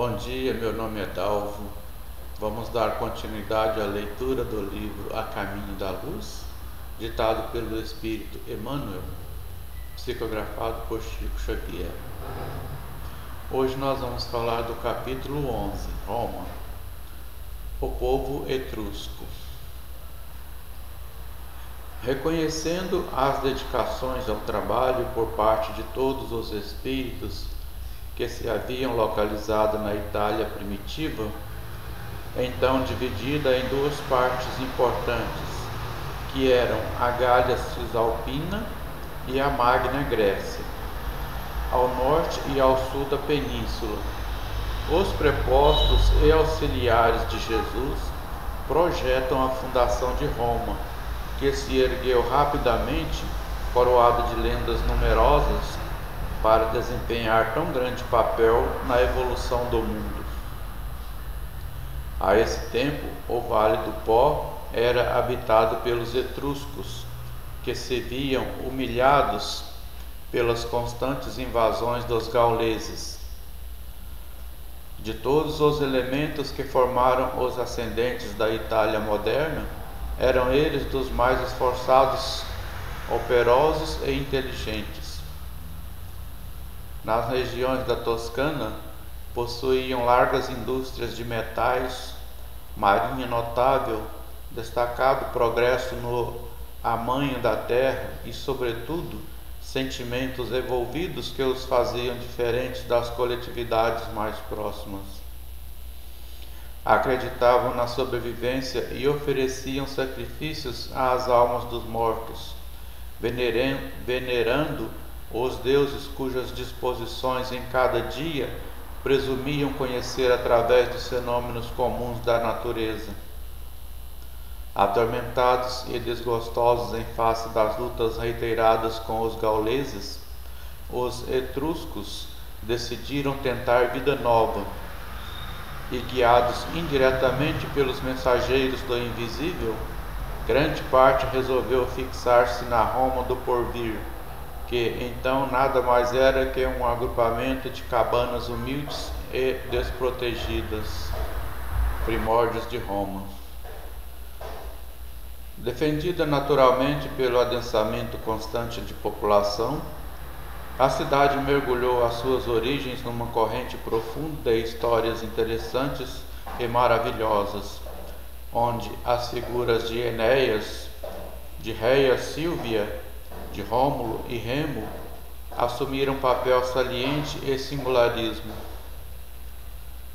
Bom dia, meu nome é Dalvo. Vamos dar continuidade à leitura do livro A Caminho da Luz, ditado pelo Espírito Emmanuel, psicografado por Chico Xavier. Hoje nós vamos falar do capítulo 11, Roma, o povo etrusco. Reconhecendo as dedicações ao trabalho por parte de todos os espíritos que se haviam localizado na Itália primitiva, então dividida em duas partes importantes, que eram a Gália Cisalpina e a Magna Grécia, ao norte e ao sul da península. Os prepostos e auxiliares de Jesus projetam a fundação de Roma, que se ergueu rapidamente, coroada de lendas numerosas, para desempenhar tão grande papel na evolução do mundo. A esse tempo, o Vale do Pó era habitado pelos etruscos, que se viam humilhados pelas constantes invasões dos gauleses. De todos os elementos que formaram os ascendentes da Itália moderna, eram eles dos mais esforçados, operosos e inteligentes. Nas regiões da Toscana, possuíam largas indústrias de metais, marinha notável, destacado progresso no amanho da terra e, sobretudo, sentimentos evolvidos que os faziam diferentes das coletividades mais próximas. Acreditavam na sobrevivência e ofereciam sacrifícios às almas dos mortos, venerando os deuses cujas disposições em cada dia presumiam conhecer através dos fenômenos comuns da natureza. Atormentados e desgostosos em face das lutas reiteradas com os gauleses, os etruscos decidiram tentar vida nova e, guiados indiretamente pelos mensageiros do invisível, grande parte resolveu fixar-se na Roma do porvir, que então nada mais era que um agrupamento de cabanas humildes e desprotegidas, primórdios de Roma. Defendida naturalmente pelo adensamento constante de população, a cidade mergulhou as suas origens numa corrente profunda de histórias interessantes e maravilhosas, onde as figuras de Enéas, de Reia Sílvia, de Rômulo e Remo assumiram papel saliente e singularismo.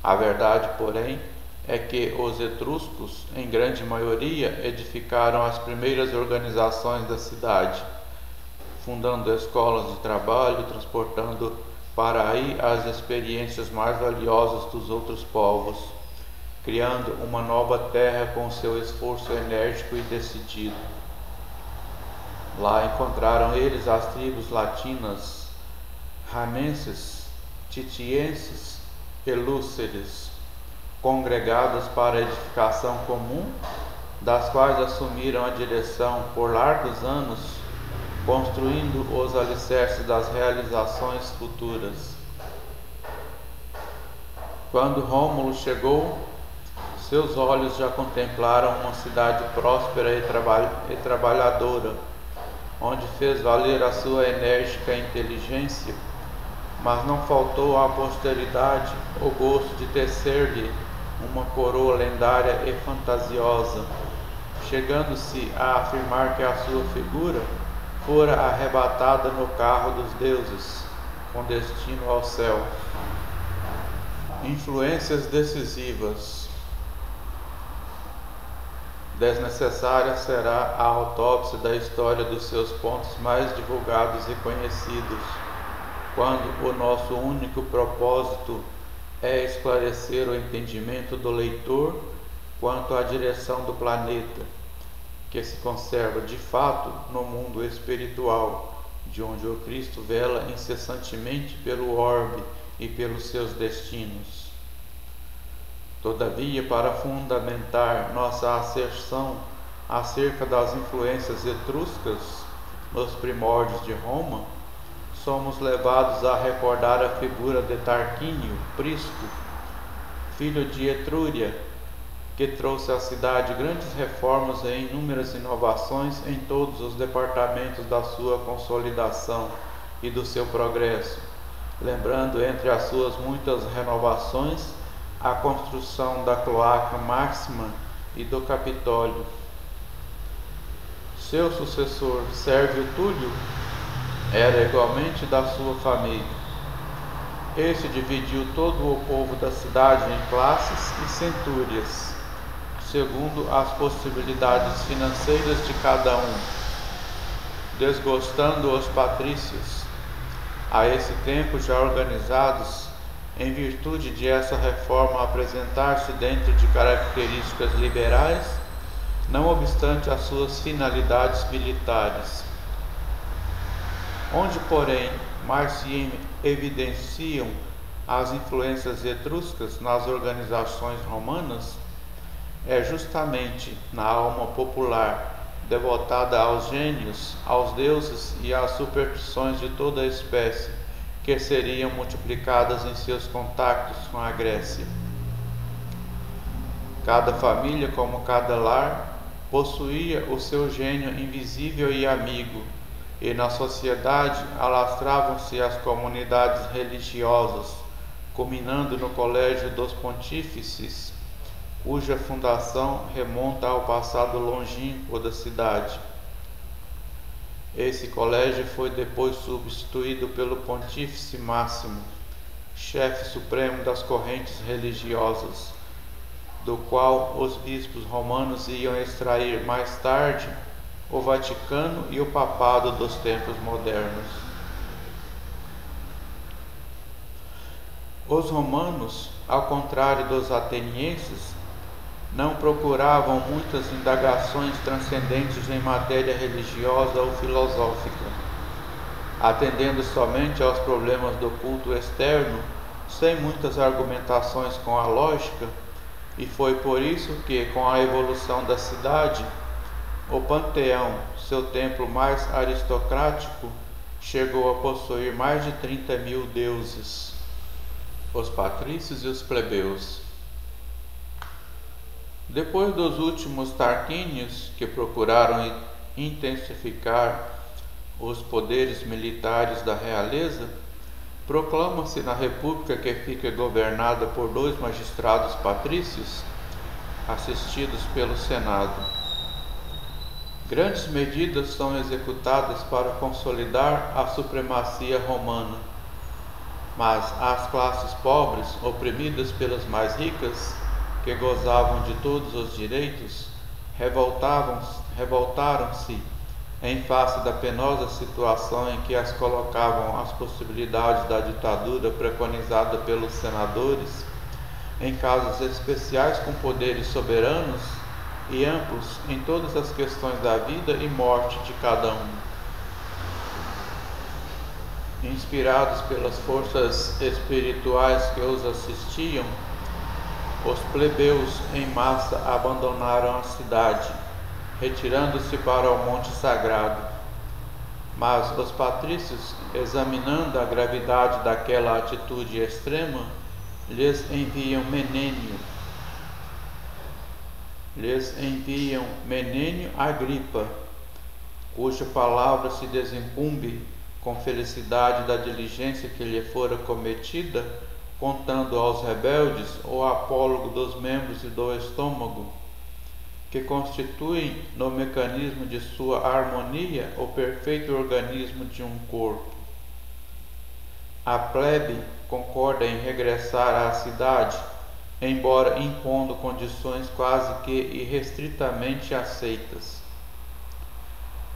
A verdade, porém, é que os etruscos, em grande maioria, edificaram as primeiras organizações da cidade, fundando escolas de trabalho, transportando para aí as experiências mais valiosas dos outros povos, criando uma nova terra com seu esforço enérgico e decidido. Lá encontraram eles as tribos latinas, ranenses, titienses e lúceres, congregadas para a edificação comum, das quais assumiram a direção por largos anos, construindo os alicerces das realizações futuras. Quando Rômulo chegou, seus olhos já contemplaram uma cidade próspera e trabalhadora, onde fez valer a sua enérgica inteligência, mas não faltou à posteridade o gosto de tecer-lhe uma coroa lendária e fantasiosa, chegando-se a afirmar que a sua figura fora arrebatada no carro dos deuses, com destino ao céu. Influências decisivas. Desnecessária será a autópsia da história dos seus pontos mais divulgados e conhecidos, quando o nosso único propósito é esclarecer o entendimento do leitor quanto à direção do planeta, que se conserva de fato no mundo espiritual, de onde o Cristo vela incessantemente pelo orbe e pelos seus destinos. Todavia, para fundamentar nossa asserção acerca das influências etruscas nos primórdios de Roma, somos levados a recordar a figura de Tarquínio Prisco, filho de Etrúria, que trouxe à cidade grandes reformas e inúmeras inovações em todos os departamentos da sua consolidação e do seu progresso, lembrando entre as suas muitas renovações a construção da Cloaca Máxima e do Capitólio. Seu sucessor, Sérvio Túlio, era igualmente da sua família. Este dividiu todo o povo da cidade em classes e centúrias, segundo as possibilidades financeiras de cada um, desgostando os patrícios, a esse tempo já organizados, em virtude de essa reforma apresentar-se dentro de características liberais, não obstante as suas finalidades militares. Onde, porém, mais se evidenciam as influências etruscas nas organizações romanas, é justamente na alma popular, devotada aos gênios, aos deuses e às superstições de toda a espécie, que seriam multiplicadas em seus contactos com a Grécia. Cada família, como cada lar, possuía o seu gênio invisível e amigo, e na sociedade alastravam-se as comunidades religiosas, culminando no Colégio dos Pontífices, cuja fundação remonta ao passado longínquo da cidade. Esse colégio foi depois substituído pelo Pontífice Máximo, chefe supremo das correntes religiosas, do qual os bispos romanos iam extrair mais tarde o Vaticano e o Papado dos tempos modernos. Os romanos, ao contrário dos atenienses, não procuravam muitas indagações transcendentes em matéria religiosa ou filosófica, atendendo somente aos problemas do culto externo, sem muitas argumentações com a lógica, e foi por isso que, com a evolução da cidade, o Panteão, seu templo mais aristocrático, chegou a possuir mais de 30.000 deuses, os patrícios e os plebeus. Depois dos últimos Tarquínios, que procuraram intensificar os poderes militares da realeza, proclama-se na república que fica governada por 2 magistrados patrícios, assistidos pelo Senado. Grandes medidas são executadas para consolidar a supremacia romana, mas as classes pobres, oprimidas pelas mais ricas, que gozavam de todos os direitos, revoltaram-se em face da penosa situação em que as colocavam as possibilidades da ditadura preconizada pelos senadores, em casos especiais com poderes soberanos e amplos em todas as questões da vida e morte de cada um. Inspirados pelas forças espirituais que os assistiam, os plebeus em massa abandonaram a cidade, retirando-se para o Monte Sagrado. Mas os patrícios, examinando a gravidade daquela atitude extrema, lhes enviam Menênio Agripa, cuja palavra se desincumbe com felicidade da diligência que lhe fora cometida, contando aos rebeldes o apólogo dos membros e do estômago, que constituem no mecanismo de sua harmonia o perfeito organismo de um corpo. A plebe concorda em regressar à cidade, embora impondo condições quase que irrestritamente aceitas.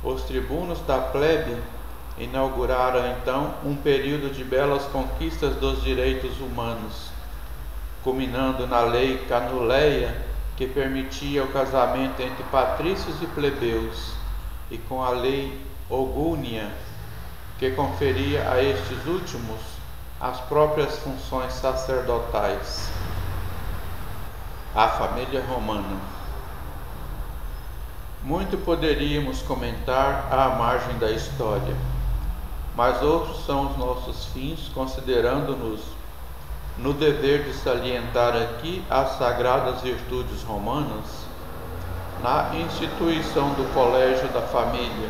Os tribunos da plebe inauguraram então um período de belas conquistas dos direitos humanos, culminando na lei Canuleia, que permitia o casamento entre patrícios e plebeus, e com a lei Ogúnia, que conferia a estes últimos as próprias funções sacerdotais. A família romana. Muito poderíamos comentar à margem da história, mas outros são os nossos fins, considerando-nos no dever de salientar aqui as sagradas virtudes romanas, na instituição do colégio da família,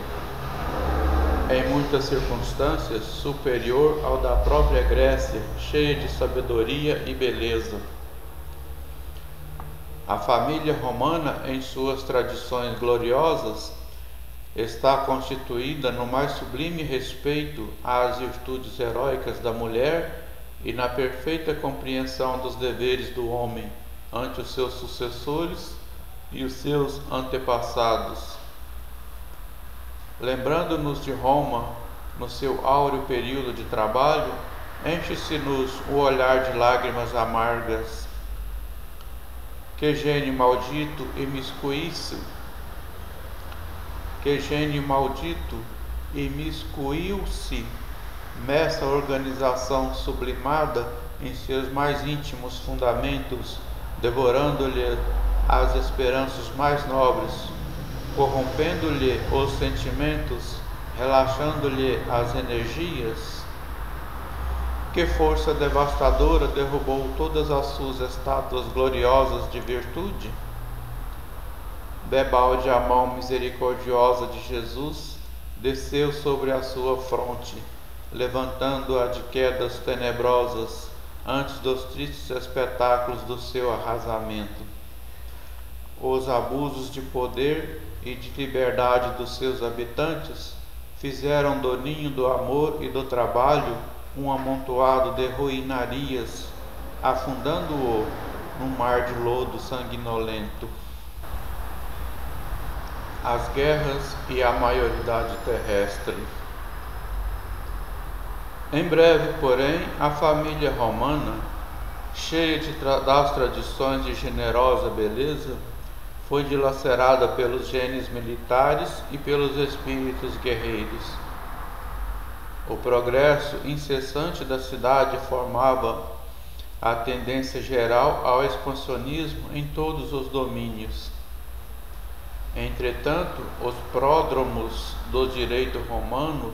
em muitas circunstâncias superior ao da própria Grécia, cheia de sabedoria e beleza. A família romana, em suas tradições gloriosas, está constituída no mais sublime respeito às virtudes heróicas da mulher e na perfeita compreensão dos deveres do homem ante os seus sucessores e os seus antepassados. Lembrando-nos de Roma, no seu áureo período de trabalho, enche-se-nos o olhar de lágrimas amargas. Que gênio maldito imiscuiu-se nessa organização sublimada em seus mais íntimos fundamentos, devorando-lhe as esperanças mais nobres, corrompendo-lhe os sentimentos, relaxando-lhe as energias. Que força devastadora derrubou todas as suas estátuas gloriosas de virtude? Debalde a mão misericordiosa de Jesus desceu sobre a sua fronte, levantando-a de quedas tenebrosas antes dos tristes espetáculos do seu arrasamento. Os abusos de poder e de liberdade dos seus habitantes fizeram do ninho do amor e do trabalho um amontoado de ruinarias, afundando-o num mar de lodo sanguinolento. As guerras e a maioridade terrestre. Em breve, porém, a família romana, cheia das tradições de generosa beleza, foi dilacerada pelos genes militares e pelos espíritos guerreiros. O progresso incessante da cidade formava a tendência geral ao expansionismo em todos os domínios. Entretanto, os pródromos do direito romano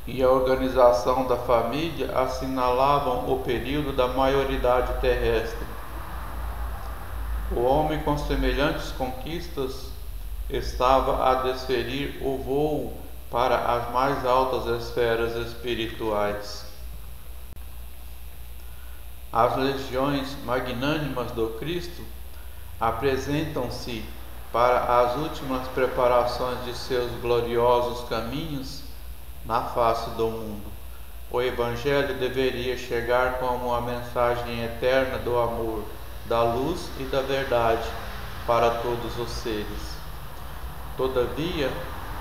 e a organização da família assinalavam o período da maioridade terrestre. O homem, com semelhantes conquistas, estava a desferir o vôo para as mais altas esferas espirituais. As legiões magnânimas do Cristo apresentam-se para as últimas preparações de seus gloriosos caminhos na face do mundo. O Evangelho deveria chegar como a mensagem eterna do amor, da luz e da verdade para todos os seres. Todavia,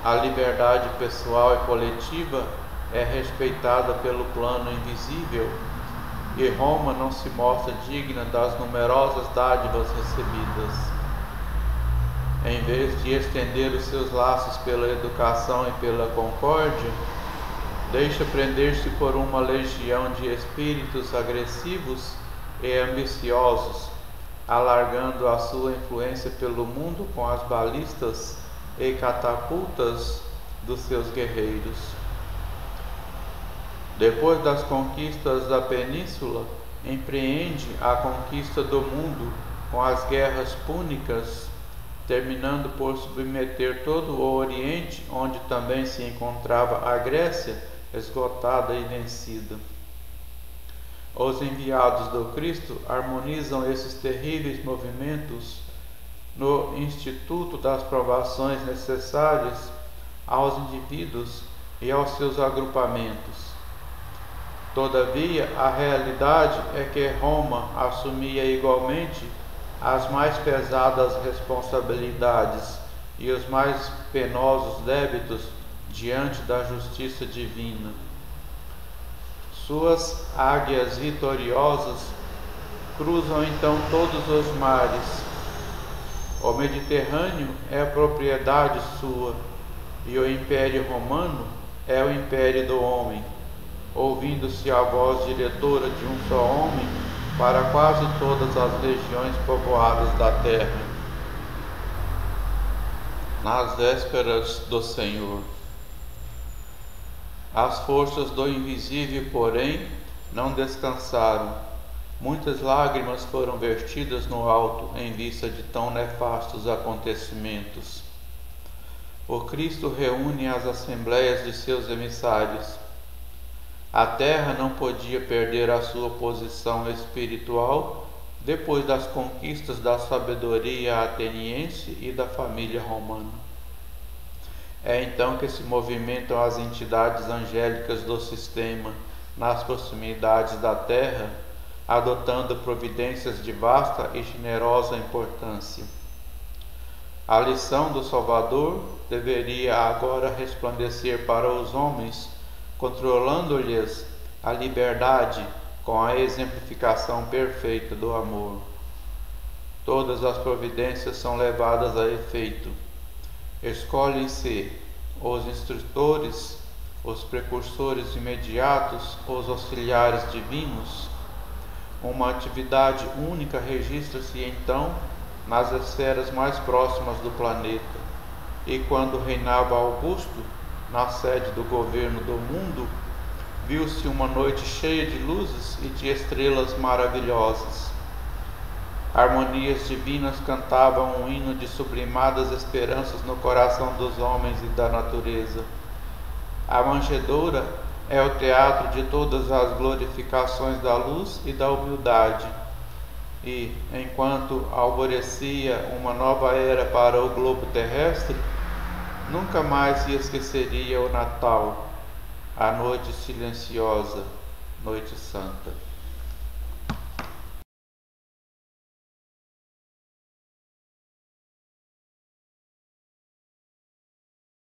a liberdade pessoal e coletiva é respeitada pelo plano invisível e Roma não se mostra digna das numerosas dádivas recebidas. Em vez de estender os seus laços pela educação e pela concórdia, deixa prender-se por uma legião de espíritos agressivos e ambiciosos, alargando a sua influência pelo mundo com as balistas e catapultas dos seus guerreiros. Depois das conquistas da península, empreende a conquista do mundo com as guerras púnicas, terminando por submeter todo o Oriente, onde também se encontrava a Grécia, esgotada e vencida. Os enviados do Cristo harmonizam esses terríveis movimentos no instituto das provações necessárias aos indivíduos e aos seus agrupamentos. Todavia, a realidade é que Roma assumia igualmente as mais pesadas responsabilidades e os mais penosos débitos diante da justiça divina. Suas águias vitoriosas cruzam então todos os mares. O Mediterrâneo é propriedade sua, e o Império Romano é o império do homem, ouvindo-se a voz diretora de um só homem para quase todas as regiões povoadas da terra. Nas vésperas do Senhor. As forças do invisível, porém, não descansaram, Muitas lágrimas foram vertidas no alto em vista de tão nefastos acontecimentos. O Cristo reúne as assembleias de seus emissários. A terra não podia perder a sua posição espiritual depois das conquistas da sabedoria ateniense e da família romana. É então que se movimentam as entidades angélicas do sistema nas proximidades da terra, adotando providências de vasta e generosa importância. A lição do Salvador deveria agora resplandecer para os homens, controlando-lhes a liberdade com a exemplificação perfeita do amor. Todas as providências são levadas a efeito. Escolhem-se os instrutores, os precursores imediatos, os auxiliares divinos. Uma atividade única registra-se então nas esferas mais próximas do planeta, e quando reinava Augusto, na sede do governo do mundo, viu-se uma noite cheia de luzes e de estrelas maravilhosas. Harmonias divinas cantavam um hino de sublimadas esperanças no coração dos homens e da natureza. A manjedoura é o teatro de todas as glorificações da luz e da humildade. E, enquanto alvorecia uma nova era para o globo terrestre, nunca mais se esqueceria o Natal, a noite silenciosa, noite santa.